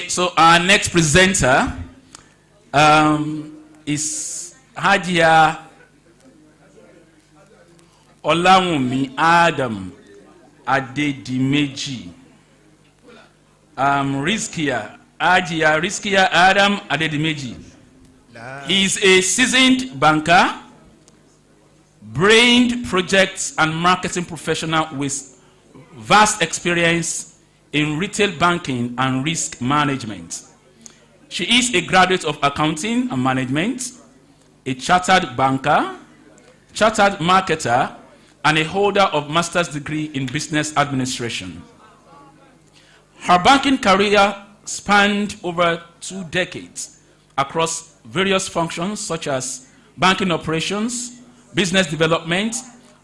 Okay, so our next presenter is Hajia Olawunmi Adam Adedimeji. Hajia Rizkia Adam Adedimeji. He is a seasoned banker, brained projects and marketing professional with vast experience in retail banking and risk management. She is a graduate of accounting and management, a chartered banker, chartered marketer, and a holder of master's degree in business administration. Her banking career spanned over 2 decades across various functions such as banking operations, business development,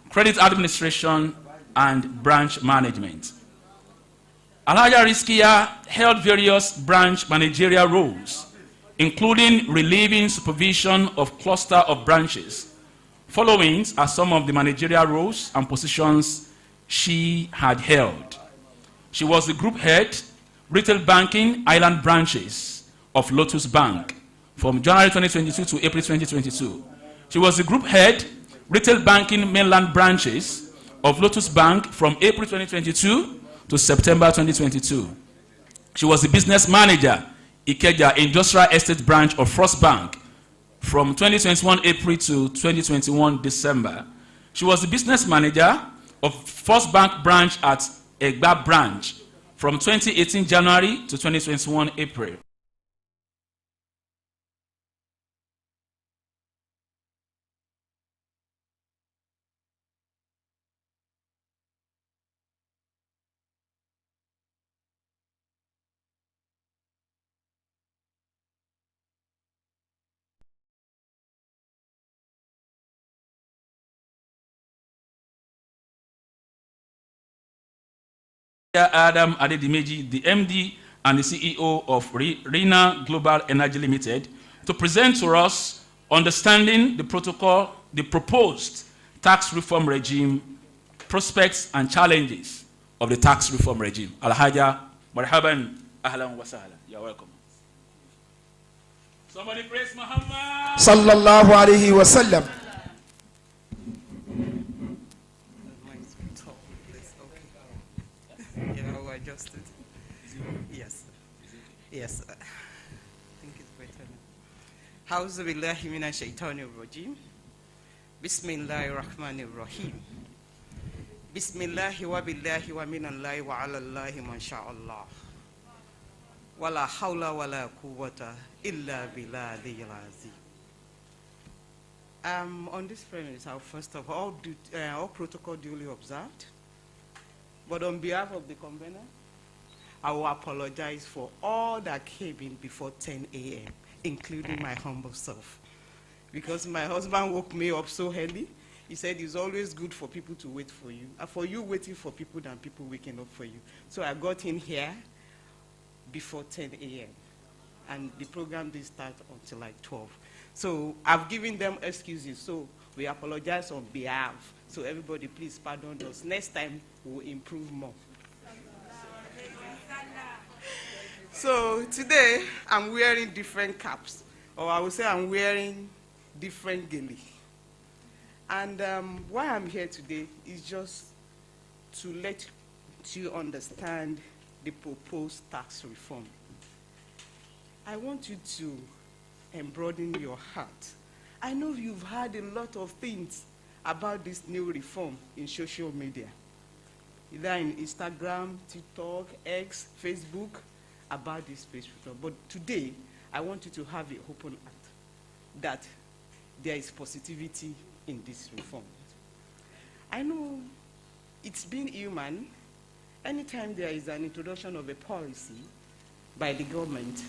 credit administration, and branch management. Alhaja Rizkia held various branch managerial roles, including relieving supervision of cluster of branches. Following are some of the managerial roles and positions she had held. She was the group head, retail banking island branches of Lotus Bank from January 2022 to April 2022. She was the group head, retail banking mainland branches of Lotus Bank from April 2022 to September 2022. She was the business manager, Ikeja Industrial Estate branch of Frost Bank from 2021 April to 2021 December. She was the business manager of First Bank branch at Egba branch from 2018 January to 2021 April. Adam Adedimeji, the MD and the CEO of RENA Global Energy Limited, to present to us understanding the protocol, the proposed tax reform regime, prospects and challenges of the tax reform regime. Alhaja, marhaban, ahlan wa sahlan. You're welcome. Somebody praise Muhammad. Sallallahu alayhi wa sallam. Adjusted. Yes. Yes. I think it's better now. Hauzu billahi minash shaitanir rajim. Bismillahir rahmanir rahim. Bismillahi wa billahi wa minallahi wa ala Allahi man sha'allah. Wala hawla wala quwwata illa billahi al-azim. On this premise, I'll first of all protocol duly observed. But on behalf of the convener, I will apologize for all that came in before 10 a.m., including my humble self. Because my husband woke me up so early, he said it's always good for people to wait for you. And for you waiting for people than people waking up for you. So I got in here before 10 a.m. And the program didn't start until like 12. So I've given them excuses. So we apologize on behalf. So everybody, please pardon us. Next time, we'll improve more. So today, I'm wearing different caps. Or I would say I'm wearing different gele. And why I'm here today is just to let you understand the proposed tax reform. I want you to embroaden your heart. I know you've heard a lot of things about this new reform in social media, either in Instagram, TikTok, X, Facebook, about this reform. But today, I want you to have an open heart that there is positivity in this reform. I know it's been human. Anytime there is an introduction of a policy by the government,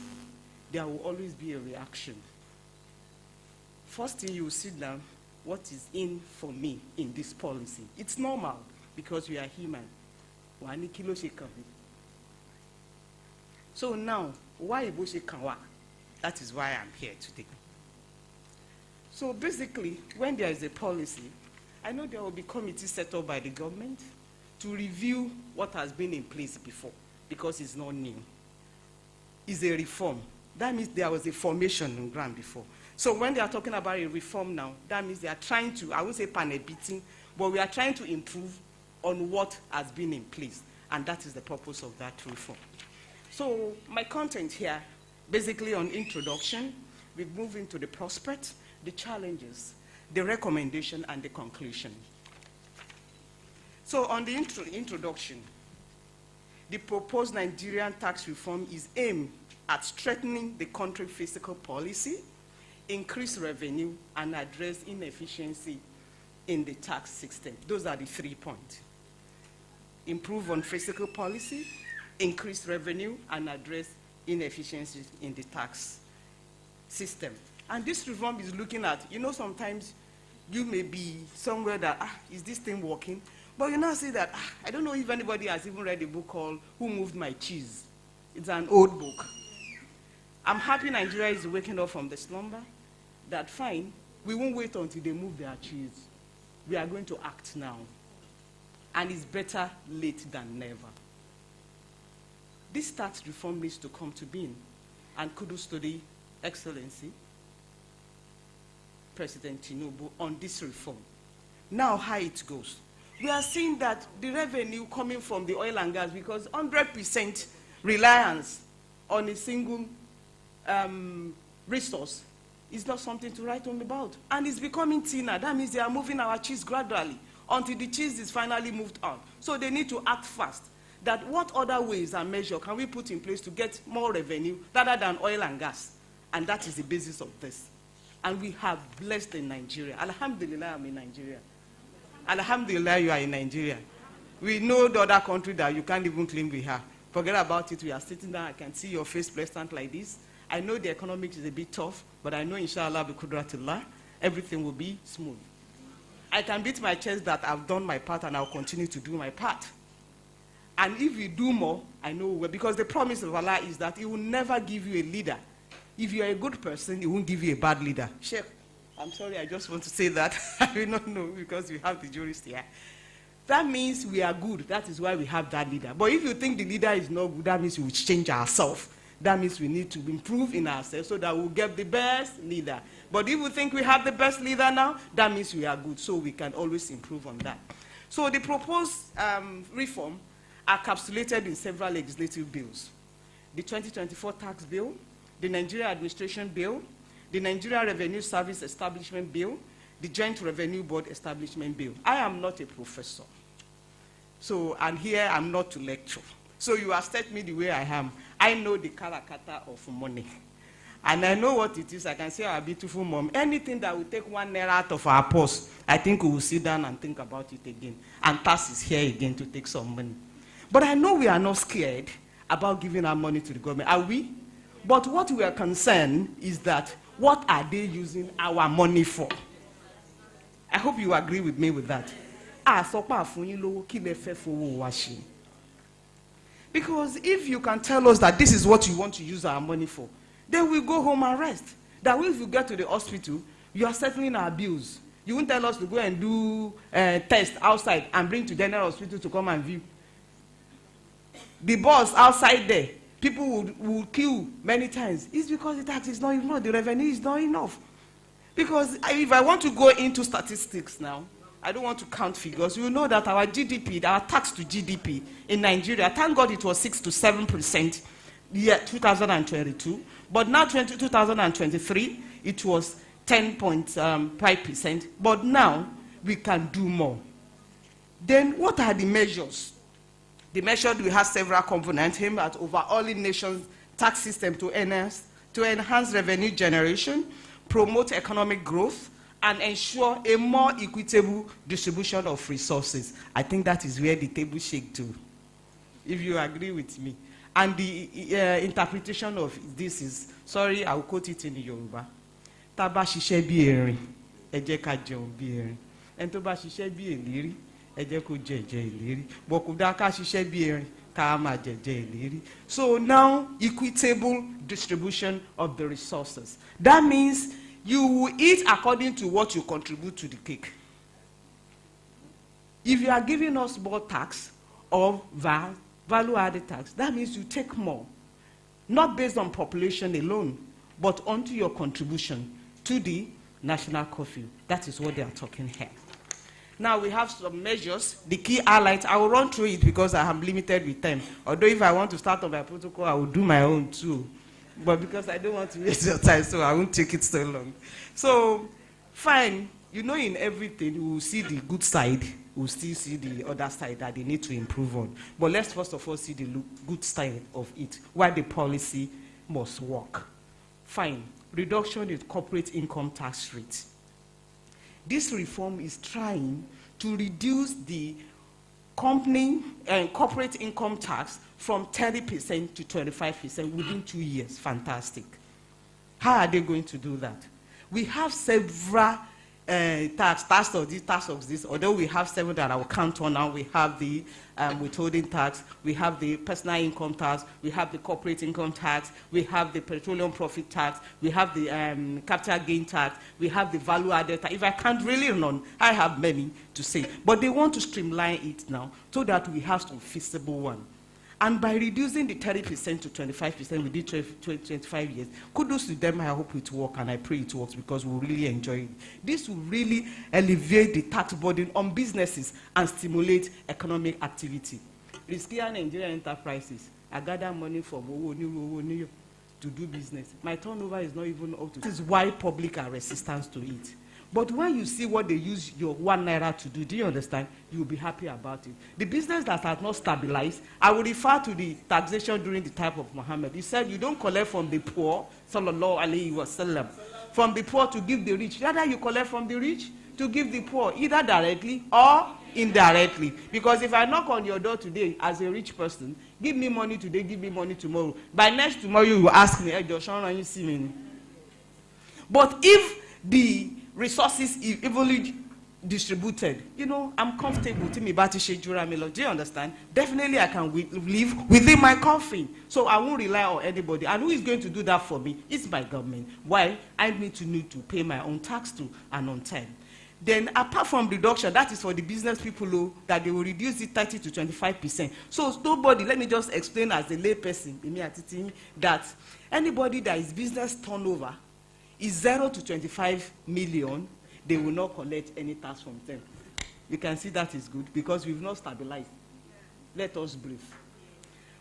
there will always be a reaction. First thing you will sit down, what is in for me in this policy? It's normal because we are human. So now, why Kanwa? That is why I'm here today. So basically, when there is a policy, I know there will be committees set up by the government to review what has been in place before, because it's not new. is a reform. That means there was a formation in ground before. So when they are talking about a reform now, that means they are trying to, I would say pan-beating, but we are trying to improve on what has been in place. And that is the purpose of that reform. So my content here, basically on introduction, we move into the prospect, the challenges, the recommendation, and the conclusion. So on the introduction, the proposed Nigerian tax reform is aimed at strengthening the country's fiscal policy, increase revenue, and address inefficiency in the tax system. Those are the 3 points. Improve on fiscal policy, increase revenue, and address inefficiencies in the tax system. And this reform is looking at, sometimes you may be somewhere that, is this thing working? But you now see that, I don't know if anybody has even read a book called Who Moved My Cheese? It's an old book. I'm happy Nigeria is waking up from the slumber. That fine, we won't wait until they move their cheese. We are going to act now. And it's better late than never. This tax reform needs to come to being. And kudos to the Excellency, President Tinubu, on this reform. Now, how it goes. We are seeing that the revenue coming from the oil and gas, because 100% reliance on a single resource is not something to write home about. And it's becoming thinner. That means they are moving our cheese gradually until the cheese is finally moved on. So they need to act fast. That what other ways and measures can we put in place to get more revenue rather than oil and gas? And that is the basis of this. And we have blessed in Nigeria. Alhamdulillah, I'm in Nigeria. Alhamdulillah, you are in Nigeria. We know the other country that you can't even claim we have. Forget about it. We are sitting down. I can see your face pleasant like this. I know the economics is a bit tough, but I know, inshallah, bi kudratillah, everything will be smooth. I can beat my chest that I've done my part and I'll continue to do my part. And if you do more, I know, because the promise of Allah is that He will never give you a leader. If you are a good person, He won't give you a bad leader. Sheikh, I'm sorry, I just want to say that. I will not know because we have the jurist here. That means we are good. That is why we have that leader. But if you think the leader is not good, that means we will change ourselves. That means we need to improve in ourselves so that we'll get the best leader. But if we think we have the best leader now, that means we are good. So we can always improve on that. So the proposed reform are encapsulated in several legislative bills. The 2024 tax bill, the Nigeria Administration Bill, the Nigeria Revenue Service Establishment Bill, the Joint Revenue Board Establishment Bill. I am not a professor. So, and here I'm not to lecture. So you accept me the way I am. I know the karakata of money. And I know what it is. I can say, our beautiful mom, anything that will take 1 naira out of our purse, I think we will sit down and think about it again. And tax is here again to take some money. But I know we are not scared about giving our money to the government. Are we? But what we are concerned is that, what are they using our money for? I hope you agree with me with that. Because if you can tell us that this is what you want to use our money for, then we'll go home and rest. That way, if you get to the hospital, you are settling our bills. You won't tell us to go and do tests outside and bring to general hospital to come and view. The boss outside there, people will queue many times. It's because the tax is not enough, the revenue is not enough. Because if I want to go into statistics now, I don't want to count figures. You know that our GDP, our tax to GDP in Nigeria, thank God it was 6 to 7% year 2022, but now 2023 it was 10.5%. But now we can do more. Then what are the measures? The measure we have several components aimed at overhauling nation's tax system to enhance revenue generation, promote economic growth, and ensure a more equitable distribution of resources. I think that is where the table shake to, if you agree with me. And the interpretation of this is, sorry, I will quote it in Yoruba. Taba ṣiṣẹ́ bí erin, ẹ jẹ́ ká jẹun bí erin. Ẹni tó bá ṣiṣẹ́ bí èlérí, ẹ jẹ́ kó jẹ ìlérí. But kò dá ká ṣiṣẹ́ bí erin, ká máa jẹ ìlérí. So now, equitable distribution of the resources. That means you will eat according to what you contribute to the cake. If you are giving us more tax or value-added tax, that means you take more. not based on population alone, but onto your contribution to the national curfew. That is what they are talking here. Now we have some measures, the key highlights. I will run through it because I am limited with time. Although if I want to start on my protocol, I will do my own too. But because I don't want to waste your time, so I won't take it so long. So, fine. You know, in everything, we will see the good side. We will still see the other side that they need to improve on. But let's first of all see the good side of it, why the policy must work. Fine. Reduction in corporate income tax rate. This reform is trying to reduce the company and corporate income tax from 30% to 25% within 2 years. Fantastic. How are they going to do that? We have several tax of this, although we have several that I will count on now. We have the withholding tax, we have the personal income tax, we have the corporate income tax, we have the petroleum profit tax, we have the capital gain tax, we have the value added tax. If I can't really run, I have many to say. But they want to streamline it now so that we have some feasible one. And by reducing the 30% to 25% within 25 years, kudos to them. I hope it works, and I pray it works because we really enjoy it. This will really alleviate the tax burden on businesses and stimulate economic activity. Risky Nigerian enterprises, I gather money from to do business. My turnover is not even up to. This is why public are resistant to it. But when you see what they use your 1 naira to do you understand? You'll be happy about it. The business that has not stabilized, I will refer to the taxation during the time of Muhammad. He said, you don't collect from the poor, sallallahu alayhi wasallam, from the poor to give the rich. Rather, you collect from the rich to give the poor, either directly or indirectly. Because if I knock on your door today as a rich person, give me money today, give me money tomorrow. By next tomorrow, you will ask me, hey, Joshua, you see me? But if the resources evenly distributed, you know, I'm comfortable. Do you understand? Definitely I can live within my coffin. So I won't rely on anybody. And who is going to do that for me? It's my government. Why? I need to pay my own tax too and on time. Then apart from reduction, that is for the business people who, that they will reduce it 30 to 25%. So nobody, let me just explain as a lay person, that anybody that is business turnover is 0 to 25 million, they will not collect any tax from them. You can see that is good because we've not stabilized. Let us breathe.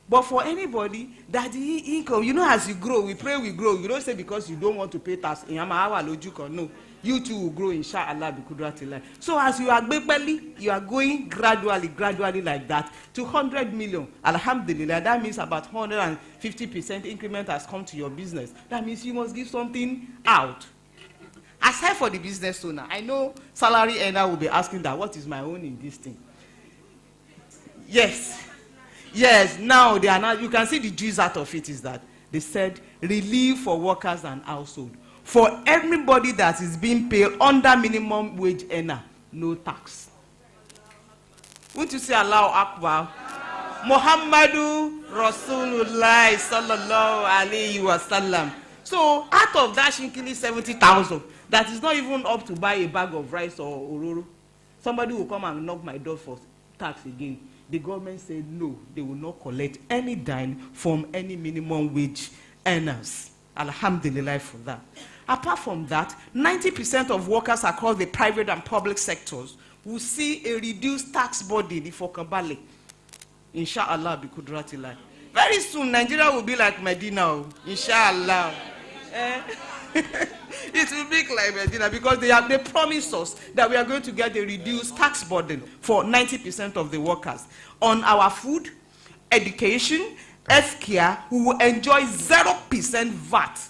But for anybody that the income, you know, as you grow, we pray we grow. You don't say because you don't want to pay tax. No, you too will grow, inshallah, bi. So as you are going gradually like that to 100 million. Alhamdulillah, that means about 150% increment has come to your business. That means you must give something out. Aside for the business owner, I know salary earner will be asking that, what is my own in this thing? Yes, now they are now, you can see the juice out of it is that they said relief for workers and household. For everybody that is being paid under minimum wage earner, no tax. Won't you say Allahu Akbar? Muhammadu Rasululah sallallahu alayhi wasallam. So out of that shinkily 70,000, that is not even up to buy a bag of rice or ororo. Somebody will come and knock my door for tax again. The government said no, they will not collect any dime from any minimum wage earners. Alhamdulillah for that. Apart from that, 90% of workers across the private and public sectors will see a reduced tax burden for Kabale. Inshallah, bi kudratillah. Very soon, Nigeria will be like Medina. Inshallah. It will be like Medina because they promised us that we are going to get a reduced tax burden for 90% of the workers. On our food, education, healthcare, we will enjoy 0% VAT.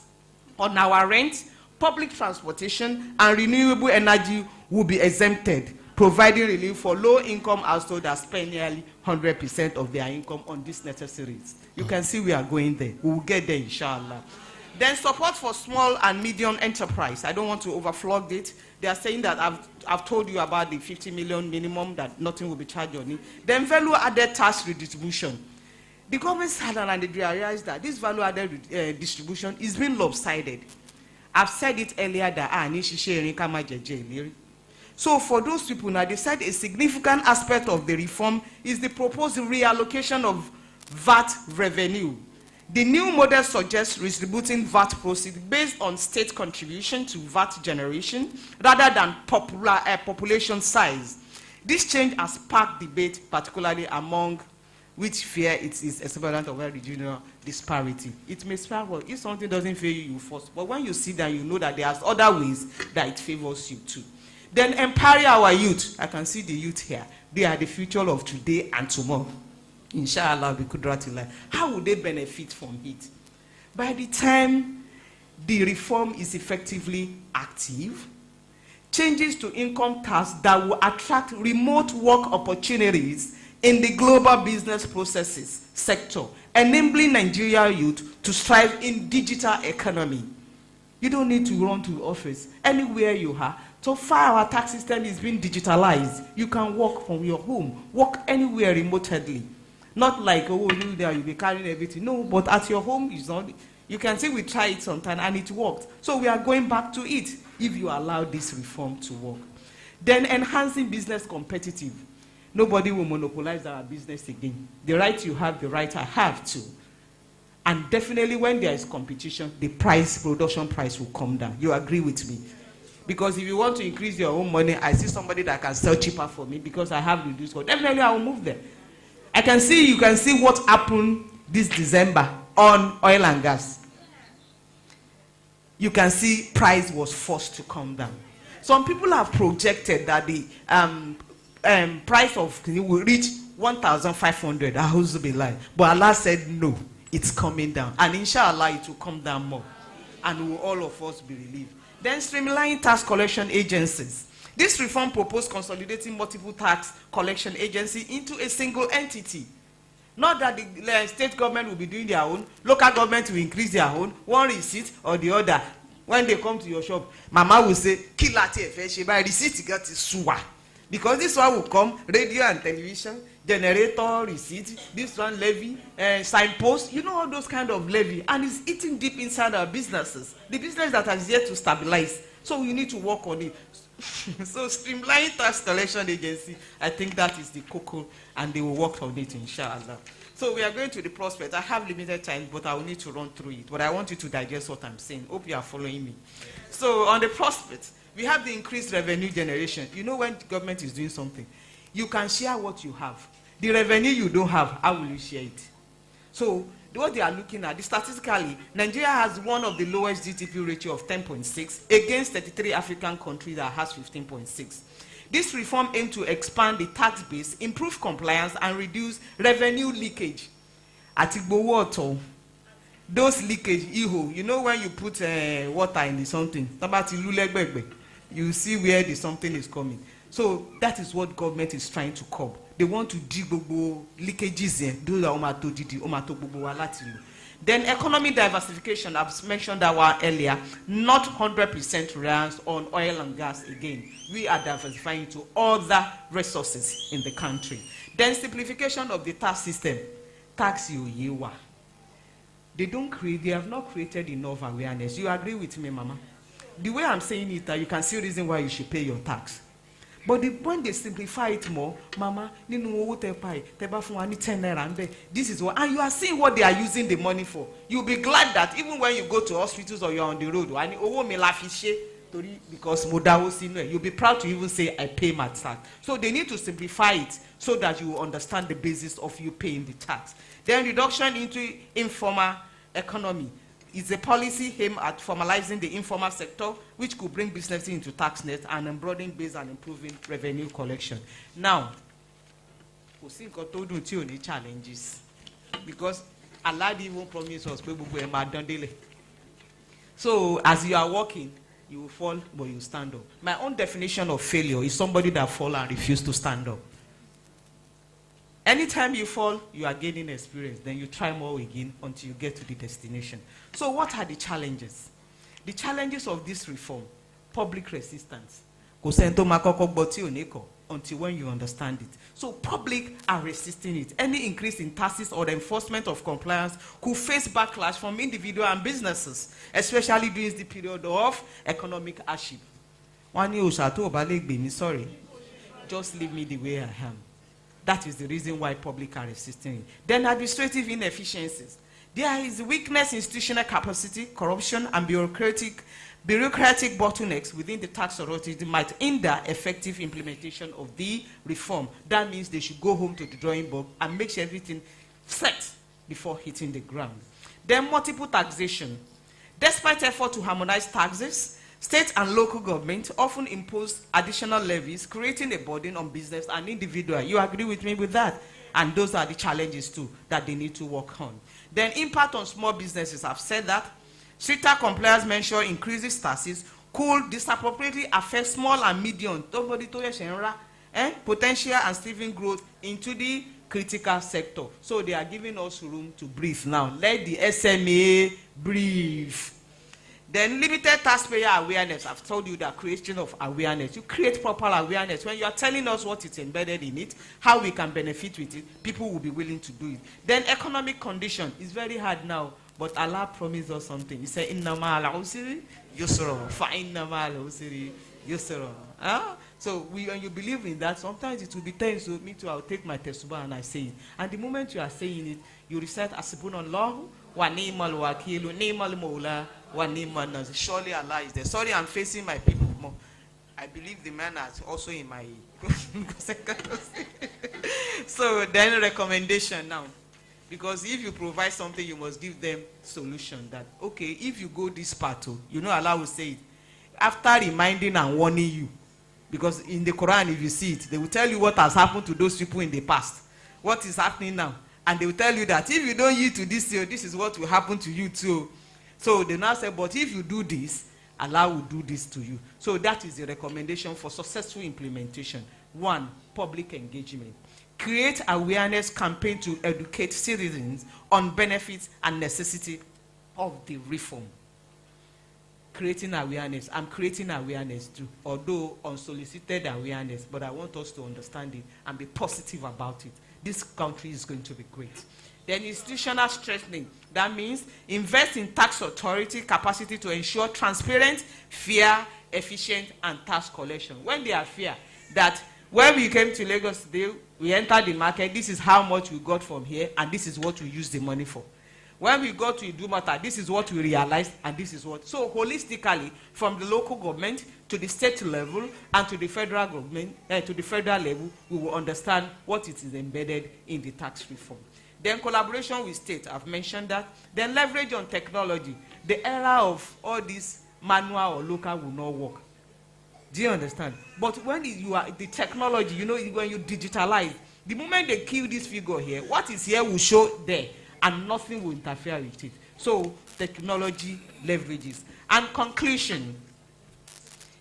On our rent, public transportation, and renewable energy will be exempted, providing relief for low-income households that spend nearly 100% of their income on these necessities. You can see we are going there. We will get there, inshallah. Then support for small and medium enterprise. I don't want to overflog it. They are saying that I've told you about the 50 million minimum, that nothing will be charged on it. Then value-added tax redistribution. The government sat down and they realized that this value-added distribution is being lopsided. I've said it earlier that so for those people now, they said a significant aspect of the reform is the proposed reallocation of VAT revenue. The new model suggests redistributing VAT proceeds based on state contribution to VAT generation rather than population size. This change has sparked debate, particularly among which fear it is equivalent of a regional disparity. It may spark, well, if something doesn't favor you, you force. But when you see that, you know that there are other ways that it favors you too. Then empower our youth. I can see the youth here. They are the future of today and tomorrow. Inshallah, we could rattle. How would they benefit from it? By the time the reform is effectively active, changes to income tax that will attract remote work opportunities in the global business processes sector, enabling Nigerian youth to strive in digital economy. You don't need to run to the office. Anywhere you are, so far our tax system is being digitalized. You can work from your home, work anywhere remotely. Not like, oh, you there, you'll be carrying everything. No, but at your home, it's not. You can see we tried it sometime and it worked. So we are going back to it if you allow this reform to work. Then enhancing business competitive. Nobody will monopolize our business again. The right you have, the right I have too. And definitely when there is competition, the production price will come down. You agree with me? Because if you want to increase your own money, I see somebody that can sell cheaper for me because I have reduced cost. Definitely I will move there. You can see what happened this December on oil and gas. You can see price was forced to come down. Some people have projected that the price of will reach 1,500. I also be lying. But Allah said no, it's coming down. And inshallah it will come down more. And will all of us be relieved. Then streamlining tax collection agencies. This reform proposed consolidating multiple tax collection agencies into a single entity. Not that the state government will be doing their own, local government will increase their own, one receipt or the other. When they come to your shop, Mama will say, receipt got suwa. Because this one will come, radio and television, generator, receipt, this one levy, signpost, you know all those kind of levy. And it's eating deep inside our businesses. The business that has yet to stabilize. So we need to work on it. So streamlining tax collection agency, I think that is the cocoa, and they will work on it, inshallah. So we are going to the prospect. I have limited time, but I will need to run through it. But I want you to digest what I'm saying. Hope you are following me. So on the prospect, we have the increased revenue generation. You know when the government is doing something, you can share what you have. The revenue you don't have, how will you share it? So what they are looking at, statistically, Nigeria has one of the lowest GDP ratio of 10.6 against 33 African countries that has 15.6. This reform aims to expand the tax base, improve compliance, and reduce revenue leakage. Atigbo those leakage, you know when you put water in the something, you see where the something is coming. So that is what government is trying to curb. They want to dig leakages in. Then economic diversification, I've mentioned that one earlier, not 100% reliance on oil and gas again. We are diversifying to other resources in the country. Then simplification of the tax system. Tax you. They have not created enough awareness. You agree with me, Mama? The way I'm saying it, you can see a reason why you should pay your tax. But when they simplify it more, Mama, this is what, and you are seeing what they are using the money for. You'll be glad that even when you go to hospitals or you're on the road, because you'll be proud to even say, I pay my tax. So they need to simplify it so that you will understand the basis of you paying the tax. Then reduction into informal economy is a policy aimed at formalizing the informal sector, which could bring businesses into tax net and broadening base and improving revenue collection. Now, we see challenges because Allah even promised us people. So as you are walking, you will fall, but you stand up. My own definition of failure is somebody that fall and refuse to stand up. Anytime you fall, you are gaining experience. Then you try more again until you get to the destination. So what are the challenges? The challenges of this reform: public resistance. Until when you understand it. So public are resisting it. Any increase in taxes or the enforcement of compliance could face backlash from individuals and businesses, especially during the period of economic hardship. Sorry, just leave me the way I am. That is the reason why public are resisting it. Then administrative inefficiencies. There is weakness in institutional capacity, corruption, and bureaucratic bottlenecks within the tax authority that might hinder effective implementation of the reform. That means they should go home to the drawing board and make sure everything set before hitting the ground. Then multiple taxation. Despite effort to harmonize taxes, state and local government often impose additional levies, creating a burden on business and individual. You agree with me with that? And those are the challenges too that they need to work on. Then impact on small businesses. I've said that. Stricter compliance measure increases taxes could disproportionately affect small and medium potential and thriving growth into the critical sector. So they are giving us room to breathe now. Let the SMA breathe. Then limited taxpayer awareness. I've told you that creation of awareness. You create proper awareness. When you are telling us what is embedded in it, how we can benefit with it, people will be willing to do it. Then economic condition is very hard now, but Allah promised us something. He said, "Inna ma'al usri yusra, fa inna ma'al usri yusra." So when you believe in that, sometimes it will be tense. So me too, I'll take my tesubah and I say it. And the moment you are saying it, you recite Asibunallahu wa ni'mal wakilu, ni'mal mawla. Surely Allah is there. Sorry, I'm facing my people more. I believe the man is also in my. So then recommendation now, because if you provide something, you must give them solution. That okay, if you go this path, you know Allah will say it after reminding and warning you, because in the Quran, if you see it, they will tell you what has happened to those people in the past, what is happening now, and they will tell you that if you don't yield to this, this is what will happen to you too. So they now say, but if you do this, Allah will do this to you. So that is the recommendation for successful implementation. 1, public engagement. Create awareness campaign to educate citizens on benefits and necessity of the reform. Creating awareness. I'm creating awareness too, although unsolicited awareness, but I want us to understand it and be positive about it. This country is going to be great. Then institutional strengthening. That means invest in tax authority capacity to ensure transparent, fair, efficient, and tax collection. When they are fair, that when we came to Lagos today, we entered the market, this is how much we got from here, and this is what we use the money for. When we got to Idumata, this is what we realized, and this is what. So holistically, from the local government to the state level and to the federal government, to the federal level, we will understand what it is embedded in the tax reform. Then collaboration with state, I've mentioned that. Then leverage on technology. The era of all this manual or local will not work. Do you understand? But when you are the technology, you know, when you digitalize, the moment they kill this figure here, what is here will show there, and nothing will interfere with it. So technology leverages. And conclusion,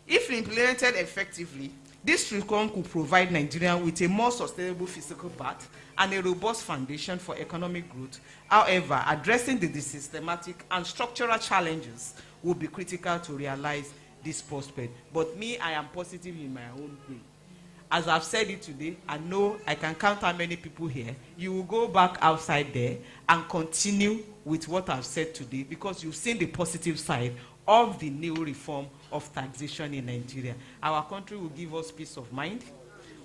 if implemented effectively, this reform could provide Nigerians with a more sustainable physical path and a robust foundation for economic growth. However, addressing the systematic and structural challenges will be critical to realize this prospect. But me, I am positive in my own way. As I've said it today, I know I can count how many people here. You will go back outside there and continue with what I've said today, because you've seen the positive side of the new reform of taxation in Nigeria. Our country will give us peace of mind.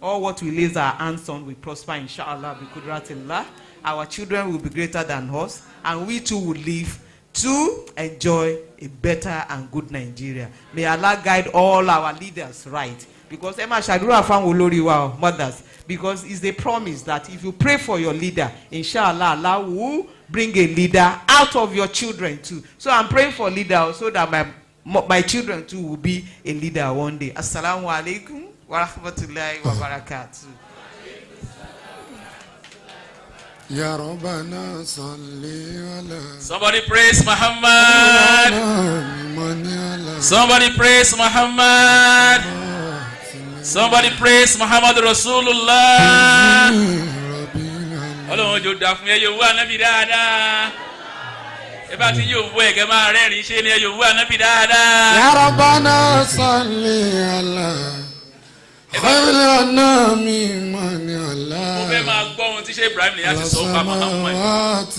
All what we lay our hands on will prosper, inshallah, bi kudratillah. Our children will be greater than us, and we too will live to enjoy a better and good Nigeria. May Allah guide all our leaders right. Because Emma Shadura found Olori wa mothers. Because it's a promise that if you pray for your leader, inshallah, Allah will bring a leader out of your children too. So I'm praying for leaders so that my children too will be a leader one day. Assalamu alaikum wa rahmatullahi wa barakatuh. Ya Rabbana salli ala. Somebody praise Muhammad. Somebody praise Muhammad. Somebody praise Muhammad Rasululah. Ọlọ́run jò dá fún ẹyọ wá nábì dáadáa. Ẹ bá ti yóò wọ ẹ̀gẹ́ máa rẹ́rìn ṣe ni ẹyọ wá nábì dáadáa. Ya Rabbana salli ala. Khairil anami man ala. Mo fẹ́ máa gbọ́ ohun tí ṣe Ibrahim nìyá ti sọ pa Muhammad.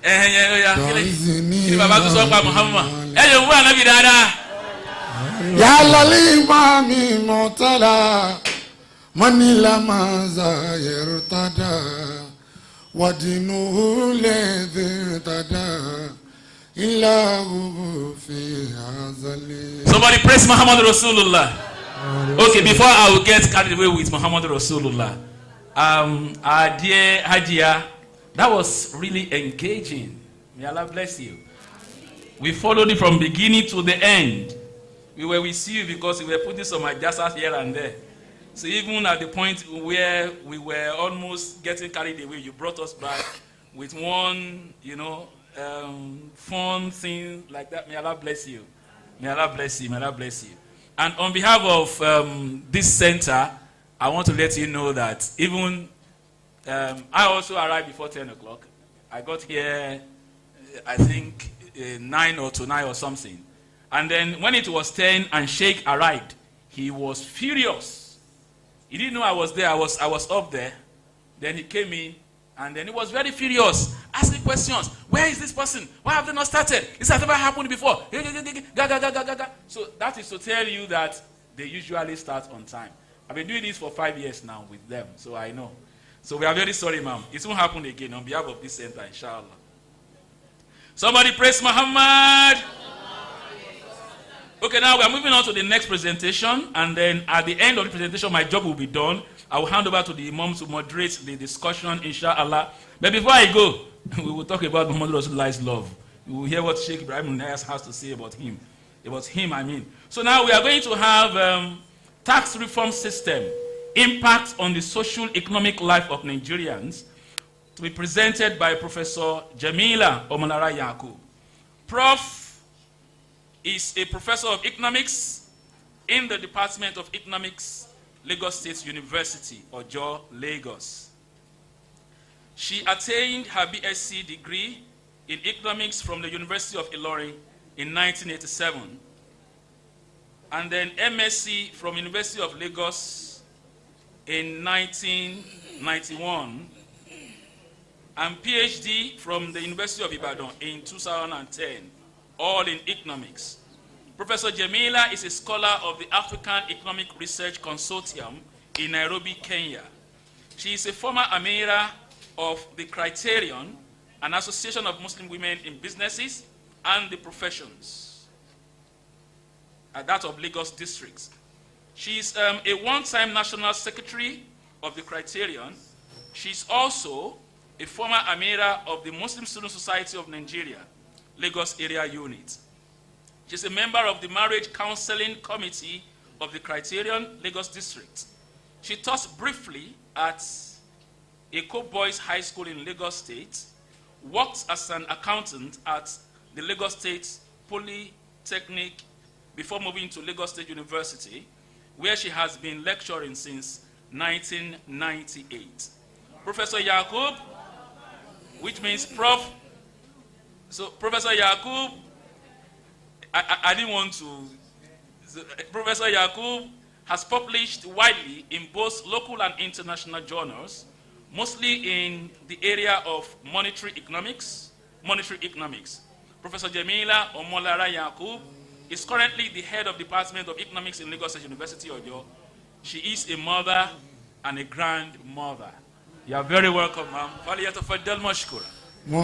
Ẹ̀hẹ̀yẹ̀ ọ̀yà kí ni bàbá tó sọ pa Muhammad. Ẹyọ wá nábì dáadáa. Ya lalima mutala manila maza yertada ودينه الذي ارتدى إله في هذا. Somebody praise Muhammad Rasulullah. Okay, before I will get carried away with Muhammad Rasulullah, our dear Hajia, that was really engaging. May Allah bless you. We followed it from beginning to the end. We were with you because we were putting some adjustments here and there. So even at the point where we were almost getting carried away, you brought us back with one, fun thing like that. May Allah bless you. May Allah bless you. May Allah bless you. And on behalf of this center, I want to let you know that even I also arrived before 10 o'clock. I got here, I think, 9 or to 9 or something. And then when it was 10 and Sheikh arrived, he was furious. He didn't know I was there. I was up there. Then he came in, and then he was very furious, asking questions. Where is this person? Why have they not started? This has never happened before. So that is to tell you that they usually start on time. I've been doing this for 5 years now with them, so I know. So we are very sorry, ma'am. It won't happen again on behalf of this center, inshallah. Somebody praise Muhammad. Okay, now we are moving on to the next presentation, and then at the end of the presentation, my job will be done. I will hand over to the imam to moderate the discussion, inshallah. But before I go, we will talk about Muhammad Rasulullah's love. We will hear what Sheikh Ibrahim Nayas has to say about him. So now we are going to have tax reform system, impact on the socio-economic life of Nigerians, to be presented by Professor Jamila Omolara Yakub. Prof is a professor of economics in the Department of Economics, Lagos State University, Ojo, Lagos. She attained her BSc degree in economics from the University of Ilorin in 1987, and then MSc from University of Lagos in 1991, and PhD from the University of Ibadan in 2010, all in economics. Professor Jamila is a scholar of the African Economic Research Consortium in Nairobi, Kenya. She is a former Amira of the Criterion, an association of Muslim women in businesses and the professions, that of Lagos districts. She is a one-time national secretary of the Criterion. She is also a former Amira of the Muslim Student Society of Nigeria, Lagos Area Unit. She's a member of the Marriage Counseling Committee of the Criterion, Lagos District. She taught briefly at Eko Boys High School in Lagos State, worked as an accountant at the Lagos State Polytechnic before moving to Lagos State University, where she has been lecturing since 1998. Professor Yakub, which means Prof. So Professor Yakub, I didn't want to. Professor Yakub has published widely in both local and international journals, mostly in the area of monetary economics. Professor Jamila Omolara Yakub is currently the head of the Department of Economics in Lagos State University, Ojo. She is a mother and a grandmother. You are very welcome, ma'am.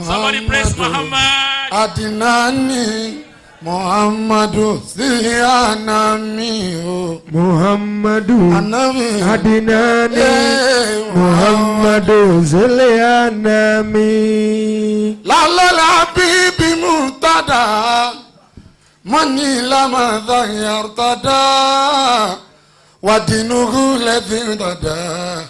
Somebody praise Muhammad. Adinani Muhammadu Ziyanami Muhammadu Anami Adinani Muhammadu Ziyanami La la la bibi mutada Mani lama yartada Wadinuhu ladhi dada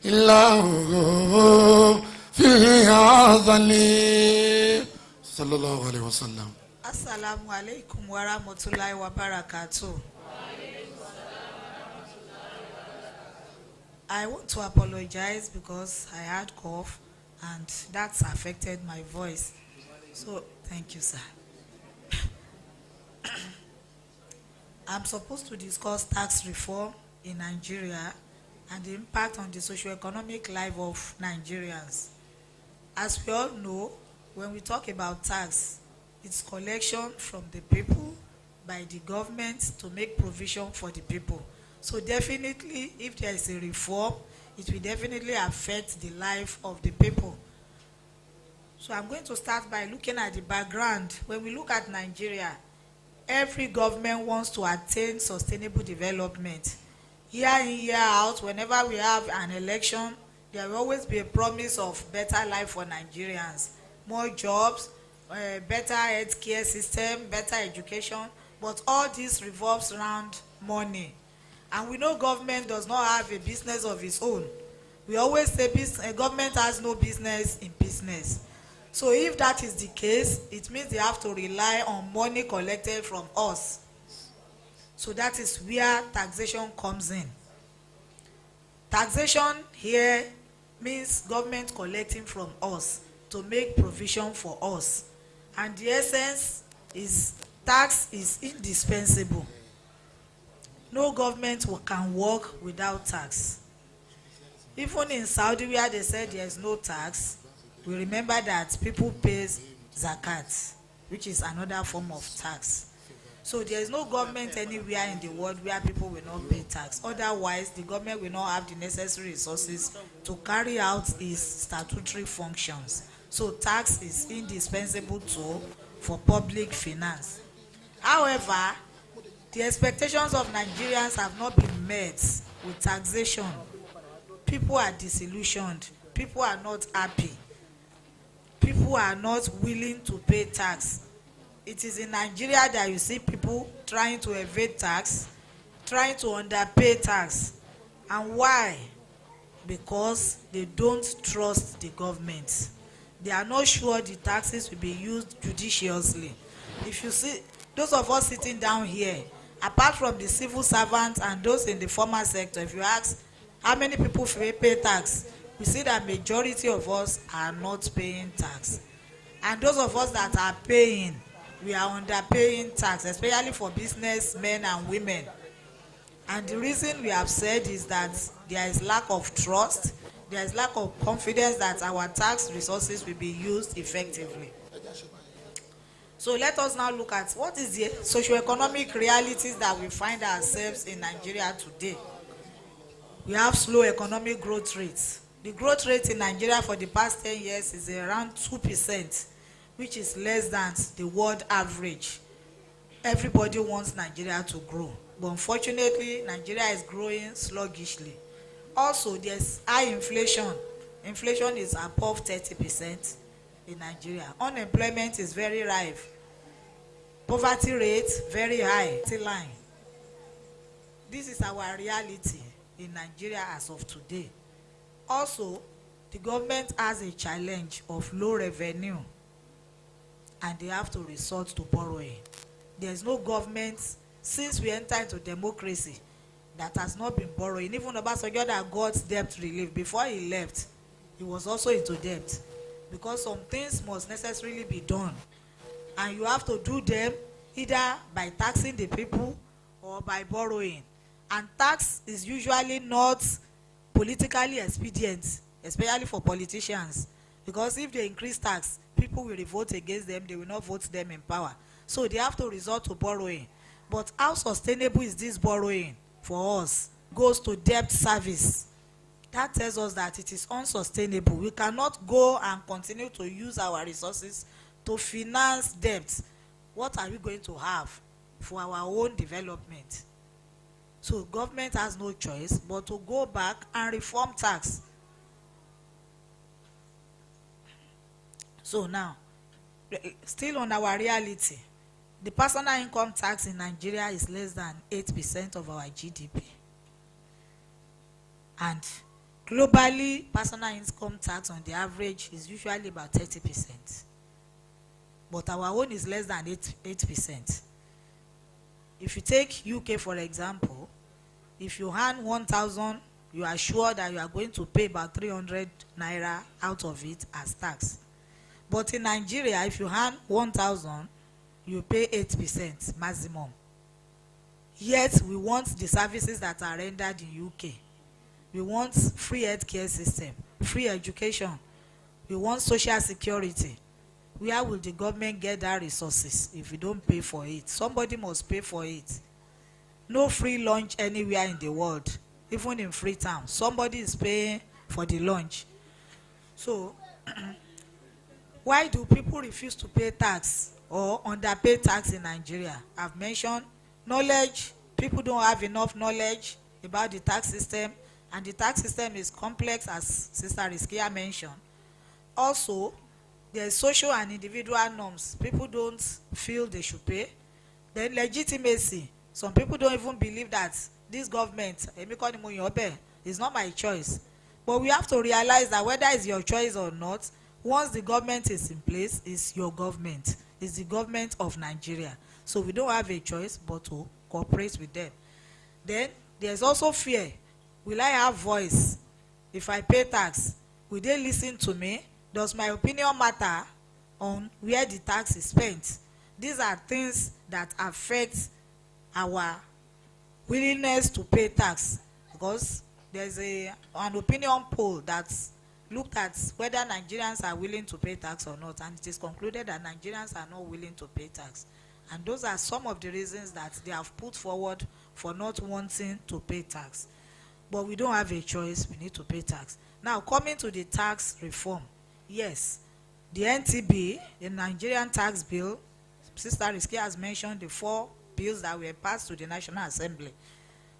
Illahu fi hadhali Sallallahu alayhi wa sallam. Assalamu alaikum wa rahmatullahi wa barakatuh. I want to apologize because I had cough and that's affected my voice. So thank you, sir. I'm supposed to discuss tax reform in Nigeria and the impact on the socio-economic life of Nigerians. As we all know, when we talk about tax, it's collection from the people by the government to make provision for the people. So definitely, if there is a reform, it will definitely affect the life of the people. So I'm going to start by looking at the background. When we look at Nigeria, every government wants to attain sustainable development. Year in, year out, whenever we have an election, there will always be a promise of better life for Nigerians, more jobs, better healthcare system, better education, but all this revolves around money. And we know government does not have a business of its own. We always say government has no business in business. So if that is the case, it means they have to rely on money collected from us. So that is where taxation comes in. Taxation here means government collecting from us to make provision for us. And the essence is tax is indispensable. No government can work without tax. Even in Saudi, where they said there is no tax, we remember that people pay zakat, which is another form of tax. So there is no government anywhere in the world where people will not pay tax. Otherwise, the government will not have the necessary resources to carry out its statutory functions. So tax is indispensable tool for public finance. However, the expectations of Nigerians have not been met with taxation. People are disillusioned. People are not happy. People are not willing to pay tax. It is in Nigeria that you see people trying to evade tax, trying to underpay tax. And why? Because they don't trust the government. They are not sure the taxes will be used judiciously. If you see, those of us sitting down here, apart from the civil servants and those in the formal sector, if you ask how many people pay tax, we see that majority of us are not paying tax. And those of us that are paying, we are underpaying tax, especially for businessmen and women. And the reason we have said is that there is lack of trust, there is lack of confidence that our tax resources will be used effectively. So let us now look at what is the socio-economic realities that we find ourselves in Nigeria today. We have slow economic growth rates. The growth rate in Nigeria for the past 10 years is around 2%, which is less than the world average. Everybody wants Nigeria to grow, but unfortunately, Nigeria is growing sluggishly. Also, there's high inflation. Inflation is above 30% in Nigeria. Unemployment is very rife. Poverty rate very high. Line. This is our reality in Nigeria as of today. Also, the government has a challenge of low revenue, and they have to resort to borrowing. There's no government since we entered into democracy that has not been borrowing. Even Obasanjo that got debt relief, before he left, he was also into debt, because some things must necessarily be done, and you have to do them either by taxing the people or by borrowing. And tax is usually not politically expedient, especially for politicians, because if they increase tax, people will revolt against them, they will not vote them in power. So they have to resort to borrowing. But how sustainable is this borrowing for us? Goes to debt service. That tells us that it is unsustainable. We cannot go and continue to use our resources to finance debt. What are we going to have for our own development? So government has no choice but to go back and reform tax. So now, still on our reality, the personal income tax in Nigeria is less than 8% of our GDP. And globally, personal income tax on the average is usually about 30%. But our own is less than 8%. If you take UK, for example, if you earn 1,000, you are sure that you are going to pay about 300 naira out of it as tax. But in Nigeria, if you earn 1,000, you pay 8% maximum. Yet, we want the services that are rendered in UK. We want free healthcare system, free education. We want social security. Where will the government get that resources if we don't pay for it? Somebody must pay for it. No free lunch anywhere in the world, even in Freetown. Somebody is paying for the lunch. So, Why do people refuse to pay tax or underpay tax in Nigeria? I've mentioned knowledge. People don't have enough knowledge about the tax system, and the tax system is complex, as Sister Riskia mentioned. Also, there's social and individual norms. People don't feel they should pay. Then legitimacy. Some people don't even believe that this government, is not my choice. But we have to realize that whether it's your choice or not, once the government is in place, it's your government. It's the government of Nigeria. So we don't have a choice but to cooperate with them. Then there's also fear. Will I have voice? If I pay tax, will they listen to me? Does my opinion matter on where the tax is spent? These are things that affect our willingness to pay tax, because there's an opinion poll that looked at whether Nigerians are willing to pay tax or not, and it is concluded that Nigerians are not willing to pay tax. And those are some of the reasons that they have put forward for not wanting to pay tax. But we don't have a choice, we need to pay tax. Now, coming to the tax reform, yes, the NTB, the Nigerian tax bill, Sister Risky has mentioned the 4 bills that were passed to the National Assembly.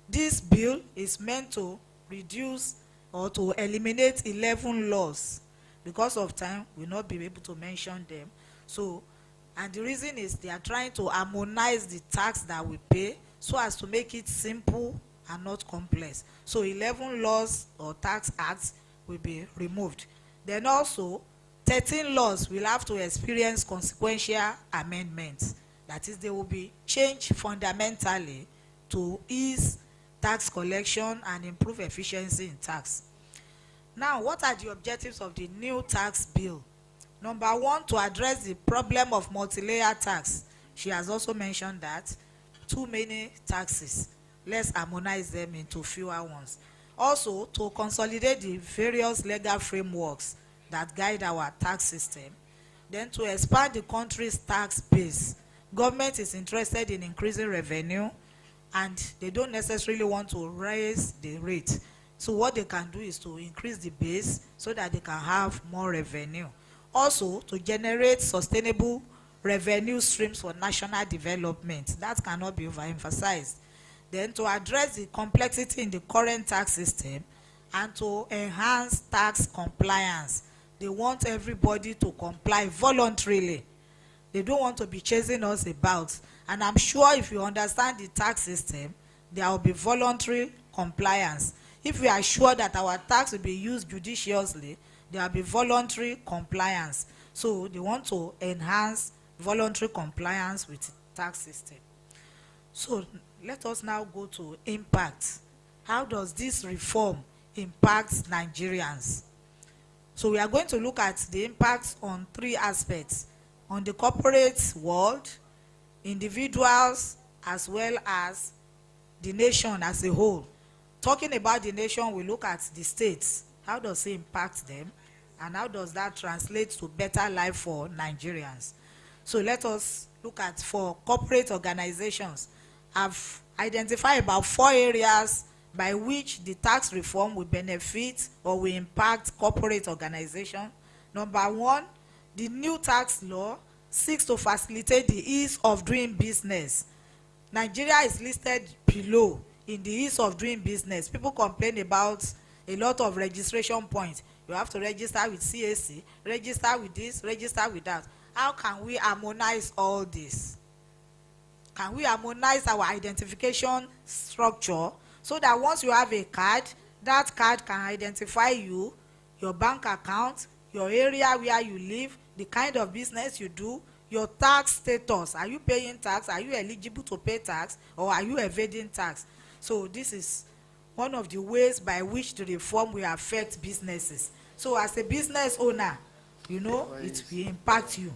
This bill is meant to reduce or to eliminate 11 laws. Because of time, we'll not be able to mention them. So, and the reason is they are trying to harmonize the tax that we pay so as to make it simple and not complex. So 11 laws or tax acts will be removed. Then also, 13 laws will have to experience consequential amendments. That is, they will be changed fundamentally to ease tax collection and improve efficiency in tax. Now, what are the objectives of the new tax bill? Number 1, to address the problem of multi-layer tax. She has also mentioned that too many taxes. Let's harmonize them into fewer ones. Also, to consolidate the various legal frameworks that guide our tax system. Then to expand the country's tax base. Government is interested in increasing revenue, and they don't necessarily want to raise the rate. So what they can do is to increase the base so that they can have more revenue. Also, to generate sustainable revenue streams for national development. That cannot be overemphasized. Then to address the complexity in the current tax system and to enhance tax compliance. They want everybody to comply voluntarily. They don't want to be chasing us about. And I'm sure if you understand the tax system, there will be voluntary compliance. If we are sure that our tax will be used judiciously, there will be voluntary compliance. So they want to enhance voluntary compliance with the tax system. So let us now go to impact. How does this reform impact Nigerians? So we are going to look at the impact on 3 aspects: on the corporate world, individuals, as well as the nation as a whole. Talking about the nation, we look at the states. How does it impact them? And how does that translate to better life for Nigerians? So let us look at, for corporate organizations, I've identified about 4 areas by which the tax reform will benefit or will impact corporate organization. Number 1, the new tax law seeks to facilitate the ease of doing business. Nigeria is listed below in the ease of doing business. People complain about a lot of registration points. You have to register with CAC, register with this, register with that. How can we harmonize all this? Can we harmonize our identification structure so that once you have a card, that card can identify you, your bank account, your area where you live, the kind of business you do, your tax status. Are you paying tax? Are you eligible to pay tax? Or are you evading tax? So this is one of the ways by which the reform will affect businesses. So as a business owner, you know, it will impact you.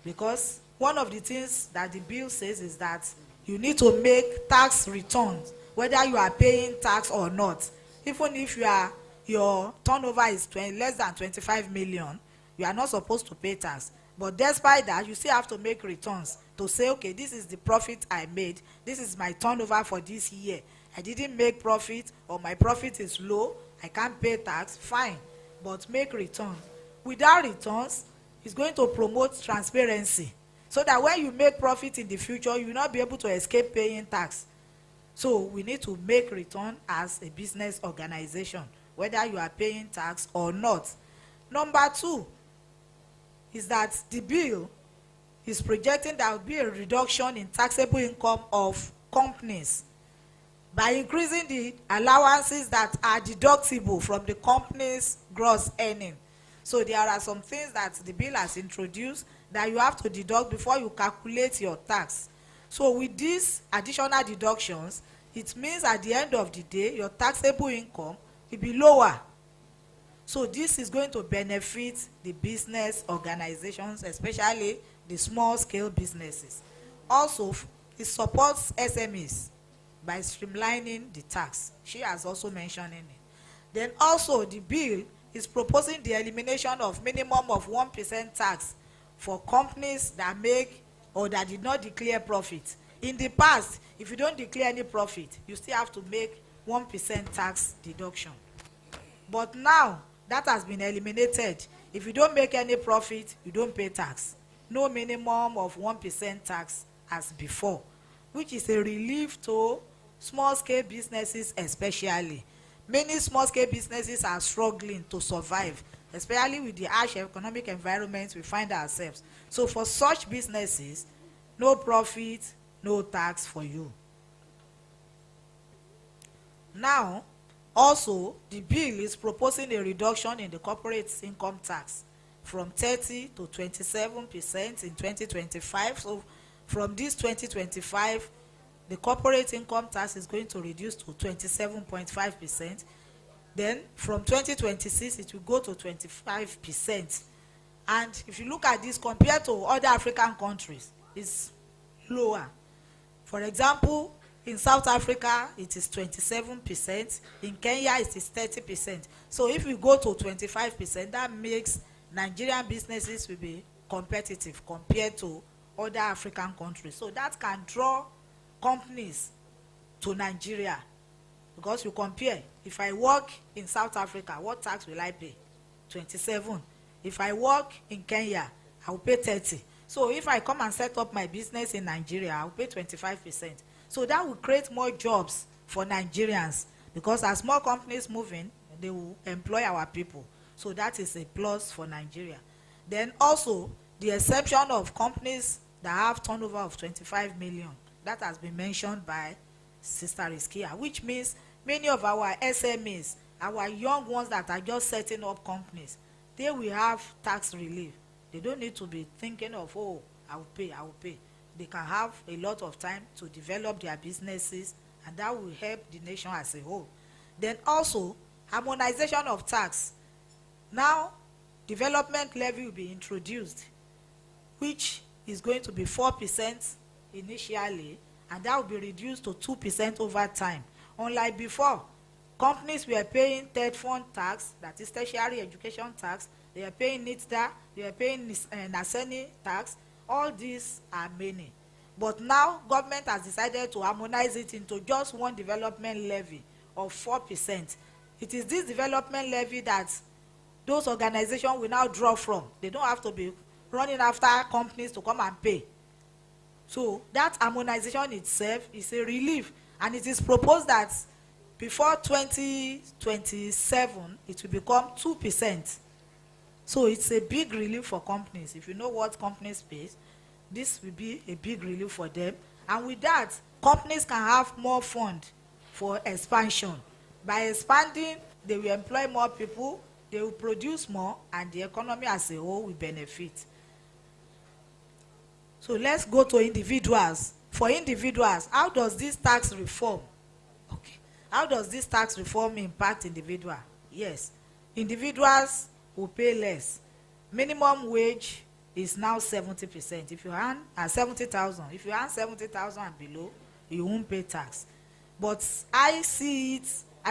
Because one of the things that the bill says is that you need to make tax returns, whether you are paying tax or not. Even if your turnover is less than 25 million, you are not supposed to pay tax. But despite that, you still have to make returns to say, okay, this is the profit I made. This is my turnover for this year. I didn't make profit, or my profit is low. I can't pay tax. Fine. But make returns. Without returns, It's going to promote transparency so that when you make profit in the future, you will not be able to escape paying tax. So we need to make return as a business organization, whether you are paying tax or not. Number 2 is that the bill is projecting there will be a reduction in taxable income of companies by increasing the allowances that are deductible from the company's gross earning. So there are some things that the bill has introduced that you have to deduct before you calculate your tax. So with these additional deductions, it means at the end of the day, your taxable income will be lower. So this is going to benefit the business organizations, especially the small scale businesses. Also, it supports SMEs by streamlining the tax. She has also mentioned it. Then also the bill is proposing the elimination of minimum of 1% tax for companies that make or that did not declare profit. In the past, if you don't declare any profit, you still have to make 1% tax deduction. But now that has been eliminated. If you don't make any profit, you don't pay tax. No minimum of 1% tax as before, which is a relief to small scale businesses especially. Many small scale businesses are struggling to survive, especially with the harsh economic environment we find ourselves. So for such businesses, no profit, no tax for you. Now, also, the bill is proposing a reduction in the corporate income tax from 30 to 27% in 2025. So from this 2025, the corporate income tax is going to reduce to 27.5%. Then from 2026, it will go to 25%. And if you look at this compared to other African countries, it's lower. For example, in South Africa, it is 27%. In Kenya, it is 30%. So if we go to 25%, that makes Nigerian businesses will be competitive compared to other African countries. So that can draw companies to Nigeria, because you compare. If I work in South Africa, what tax will I pay? 27. If I work in Kenya, I will pay 30. So if I come and set up my business in Nigeria, I will pay 25%. So that will create more jobs for Nigerians, because as more companies move in, they will employ our people. So that is a plus for Nigeria. Then also, the exception of companies that have turnover of 25 million, that has been mentioned by Sister Riskia, which means many of our SMEs, our young ones that are just setting up companies, they will have tax relief. They don't need to be thinking of, oh, I will pay, I will pay. They can have a lot of time to develop their businesses, and that will help the nation as a whole. Then also, harmonization of tax. Now, development levy will be introduced, which is going to be 4% initially, and that will be reduced to 2% over time. Unlike before, companies were paying third fund tax, that is tertiary education tax, they are paying NITDA, they are paying NASENI tax. All these are many. But now, government has decided to harmonize it into just one development levy of 4%. It is this development levy that those organizations will now draw from. They don't have to be running after companies to come and pay. So that harmonization itself is a relief, and it is proposed that before 2027, it will become 2%. So it's a big relief for companies. If you know what companies pay, this will be a big relief for them. And with that, companies can have more fund for expansion. By expanding, they will employ more people, they will produce more, and the economy as a whole will benefit. So let's go to individuals. For individuals, how does this tax reform? Okay. How does this tax reform impact individuals? Yes. Individuals will pay less. Minimum wage is now 70%. If you earn 70,000, if you earn 70,000 and below, you won't pay tax. But I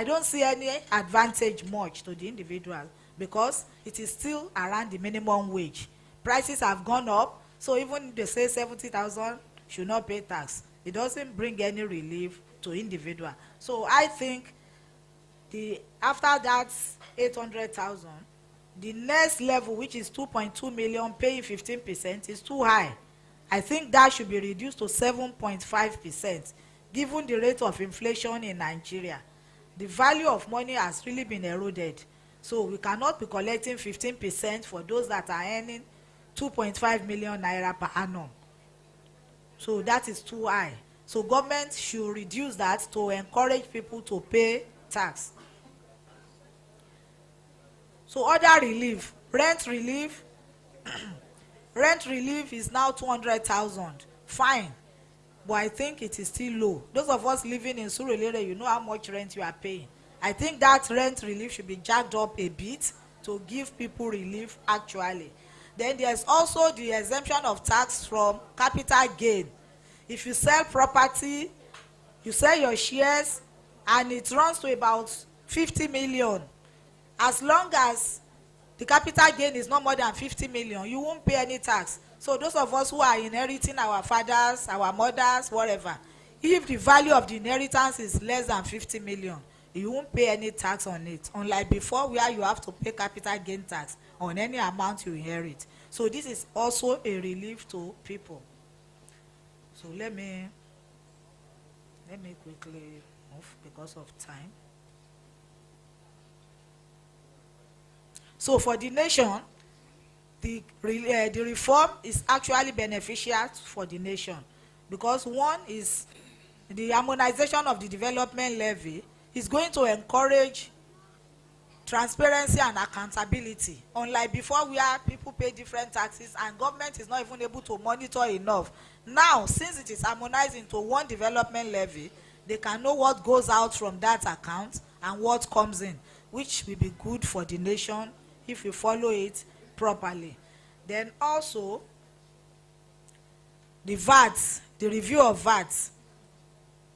don't see any advantage much to the individual, because it is still around the minimum wage. Prices have gone up, so even if they say 70,000 should not pay tax, it doesn't bring any relief to individual. So I think after that 800,000, The next level, which is 2.2 million, paying 15%, is too high. I think that should be reduced to 7.5%, given the rate of inflation in Nigeria. The value of money has really been eroded. So we cannot be collecting 15% for those that are earning 2.5 million naira per annum. So that is too high. So government should reduce that to encourage people to pay tax. So other relief, rent relief, rent relief is now 200,000. Fine, but I think it is still low. Those of us living in Surulere, you know how much rent you are paying. I think that rent relief should be jacked up a bit to give people relief actually. Then there's also the exemption of tax from capital gain. If you sell property, you sell your shares, and it runs to about 50 million. As long as the capital gain is not more than 50 million, you won't pay any tax. So those of us who are inheriting our fathers, our mothers, whatever, if the value of the inheritance is less than 50 million, you won't pay any tax on it. Unlike before, where you have to pay capital gain tax on any amount you inherit. So this is also a relief to people. So let me quickly move because of time. So for the nation, the reform is actually beneficial for the nation, because one is the harmonization of the development levy is going to encourage transparency and accountability. Unlike before, where people pay different taxes and government is not even able to monitor enough. Now, since it is harmonized into one development levy, they can know what goes out from that account and what comes in, which will be good for the nation if you follow it properly. Then also the VAT, the review of VAT.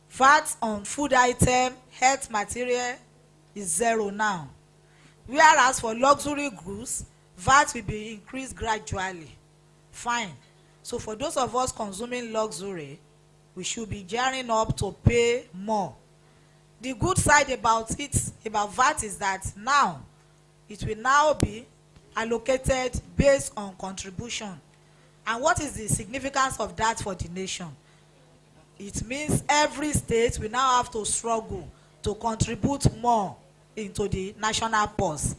VAT on food item, health material is 0 now. Whereas for luxury goods, VAT will be increased gradually. Fine. So for those of us consuming luxury, we should be gearing up to pay more. The good side about it, about VAT, is that now it will now be allocated based on contribution. And what is the significance of that for the nation? It means every state will now have to struggle to contribute more into the national purse.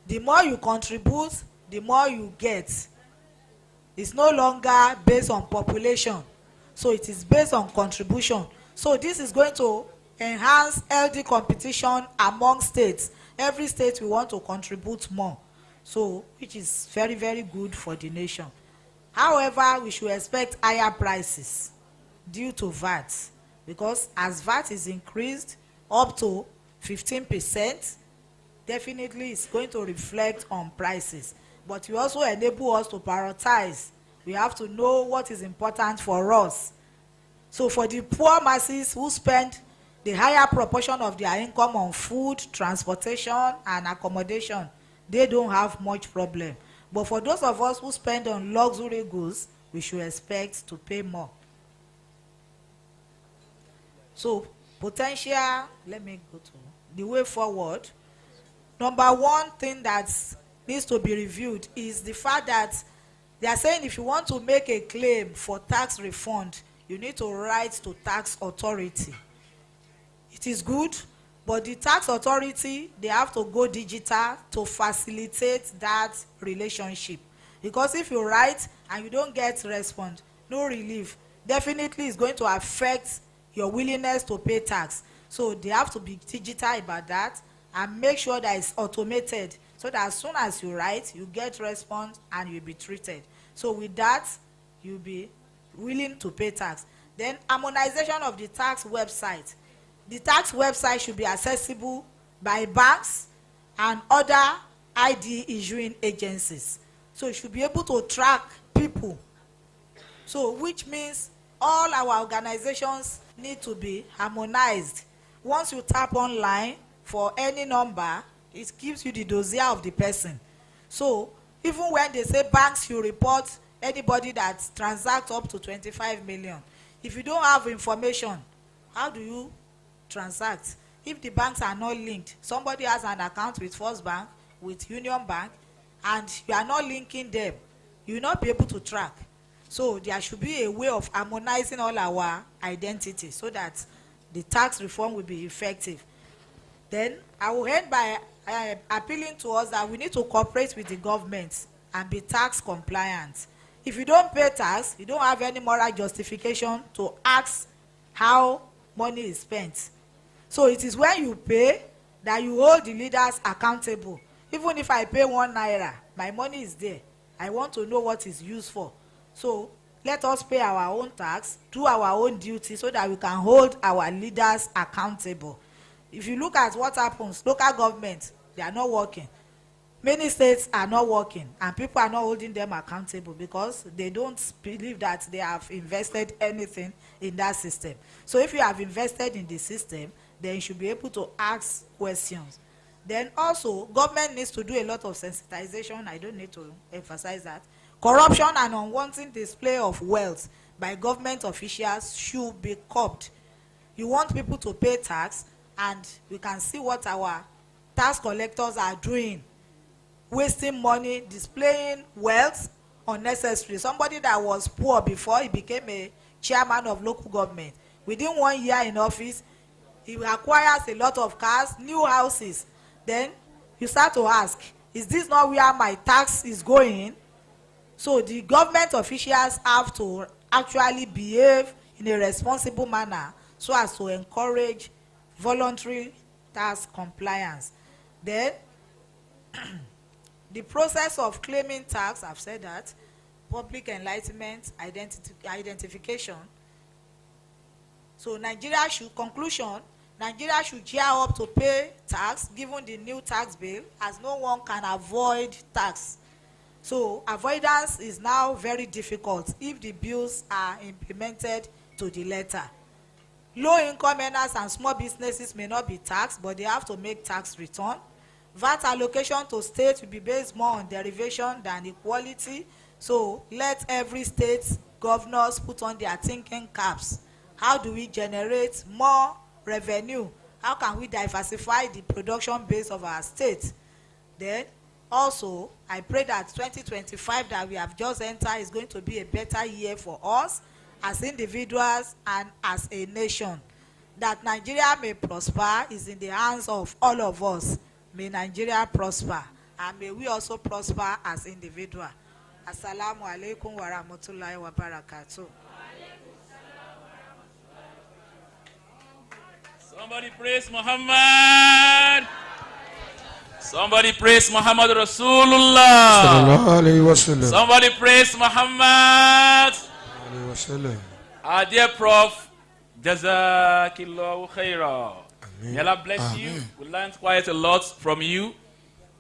The more you contribute, the more you get. It's no longer based on population, so it is based on contribution. So this is going to enhance healthy competition among states. Every state will want to contribute more, so which is very, very good for the nation. However, we should expect higher prices due to VAT, because as VAT is increased up to 15%, definitely it's going to reflect on prices. But we also enable us to prioritize. We have to know what is important for us. So for the poor masses who spend the higher proportion of their income on food, transportation, and accommodation, they don't have much problem. But for those of us who spend on luxury goods, we should expect to pay more. So potential, let me go to the way forward. Number one thing that needs to be reviewed is the fact that they are saying if you want to make a claim for tax refund, you need to write to tax authority. It is good, but the tax authority, they have to go digital to facilitate that relationship. Because if you write and you don't get response, no relief, definitely it's going to affect your willingness to pay tax. So they have to be digital about that and make sure that it's automated, so that as soon as you write, you get response and you'll be treated. So with that, you'll be willing to pay tax. Then harmonization of the tax website. The tax website should be accessible by banks and other ID issuing agencies. So you should be able to track people. So which means all our organizations need to be harmonized. Once you tap online for any number, it gives you the dossier of the person. So even when they say banks, you report anybody that transacts up to 25 million. If you don't have information, how do you transact? If the banks are not linked, somebody has an account with First Bank, with Union Bank, and you are not linking them, you will not be able to track. So there should be a way of harmonizing all our identity so that the tax reform will be effective. Then I will end by appealing to us that we need to cooperate with the government and be tax compliant. If you don't pay tax, you don't have any moral justification to ask how money is spent. So it is when you pay that you hold the leaders accountable. Even if I pay 1 naira, my money is there. I want to know what it's used for. So let us pay our own tax, do our own duty so that we can hold our leaders accountable. If you look at what happens, local government, they are not working. Many states are not working, and people are not holding them accountable because they don't believe that they have invested anything in that system. So if you have invested in the system, then you should be able to ask questions. Then also, government needs to do a lot of sensitization. I don't need to emphasize that. Corruption and unwanted display of wealth by government officials should be curbed. You want people to pay tax, and we can see what our tax collectors are doing. Wasting money, displaying wealth unnecessary. Somebody that was poor before he became a chairman of local government, within 1 year in office, he acquires a lot of cars, new houses. Then you start to ask, is this not where my tax is going? So the government officials have to actually behave in a responsible manner so as to encourage voluntary tax compliance. Then the process of claiming tax, I've said that, public enlightenment, identification. So Nigeria should gear up to pay tax given the new tax bill, as no one can avoid tax. So avoidance is now very difficult if the bills are implemented to the letter. Low-income earners and small businesses may not be taxed, but they have to make tax return. VAT allocation to states will be based more on derivation than equality. So let every state governors put on their thinking caps. How do we generate more revenue? How can we diversify the production base of our state? Then also, I pray that 2025 that we have just entered is going to be a better year for us as individuals and as a nation. That Nigeria may prosper is in the hands of all of us. May Nigeria prosper, and may we also prosper as individuals. Assalamu alaikum wa rahmatullahi wa barakatuh. Somebody praise Muhammad. Somebody praise Muhammad Rasulullah. Sallallahu alayhi wa sallam. Somebody praise Muhammad. Alayhi wa sallam. Our dear Prof, Jazakillahu khairah. May Allah bless you. We learned quite a lot from you.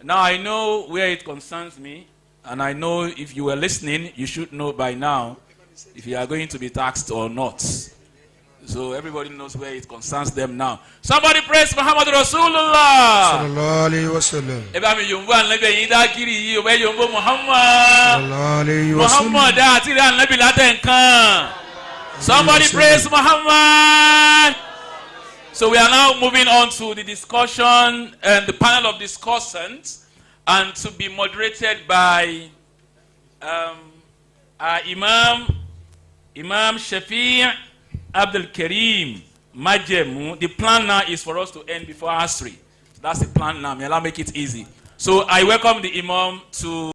Now I know where it concerns me, and I know if you were listening, you should know by now if you are going to be taxed or not. So everybody knows where it concerns them now. Somebody praise Muhammad Rasulullah. Sallallahu alayhi wa sallam. Eba mi yombo anabi yin da kiri yi obe yombo Muhammad. Sallallahu alayhi wa sallam. Muhammad ati ri anabi latenkan. Somebody praise Muhammad. So we are now moving on to the discussion and the panel of discussants, and to be moderated by our Imam Shafi' Abdul Karim Majemu. The plan now is for us to end before Asri. That's the plan now. May Allah make it easy. So I welcome the Imam to